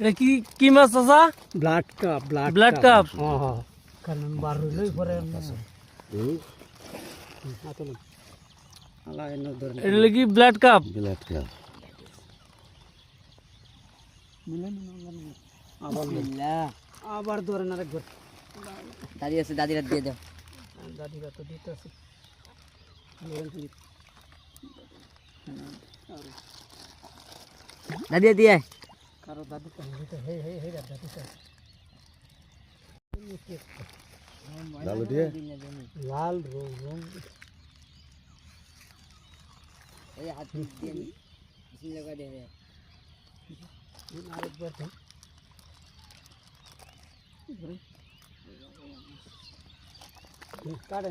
এটা কি কি মাছ চাচা? Blood carp blood carp. হ্যাঁ হ্যাঁ কারণ বার হইলেই পরে এটা কি ব্লাড কাপ? ব্লাড কাপ আবার ধরেন আরেকবার দাদি আছে, দাদিরা দিয়ে দাও। দাদিরা তো দিতে আছে দাদিয়া দিয়ে কারো দাদি তো দিতে হে হে হে দাদিটা ডালো দিয়ে লাল রং রং এই হাত দিয়ে নি বিসমিল্লাহ করে দে। আরেকবার দেন কাটে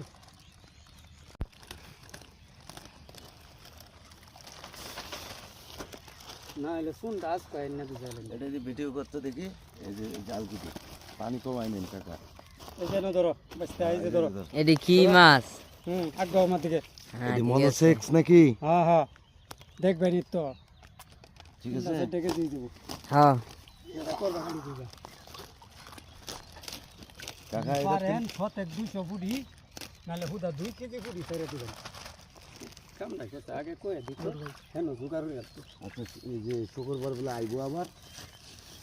না এলে শুন দাস কয় না বুঝাইলেন এটা যে ভিডিও করতে দেখি এই যে জালগুটি পানি কমাই নেন কাকা এই যে ধরো বাস্তা এই যে ধরো এডি কি মাছ? আগাও আমার দিকে হ্যাঁ এই ঠিক মনো আছে। সেক্স নাকি হ্যাঁ হ্যাঁ দেখবেন তো ঠিক আছে ডেকে দিয়ে দেবো হ্যাঁ এটা করবা খালি দিবা কাকা এটা পারেন প্রত্যেক 200 ফুটি নালে হুদা 2 কেজি ফুটি ছেড়ে দিবেন কাম না কেতে আগে কই দিত হেন জুগার হয়ে আছে আচ্ছা এই যে শুক্রবার বেলা আইবো আবার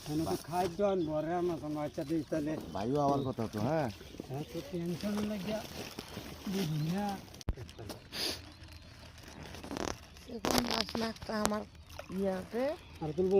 হেন তো খাদ্য ভরে আমার কোনো আচ্ছা দিই তাহলে ভাইও আমার কথা তো হ্যাঁ হ্যাঁ তো টেনশন লাগিয়া বুঝিনা এখন মাছ না আমার ইয়াতে আর তুলবো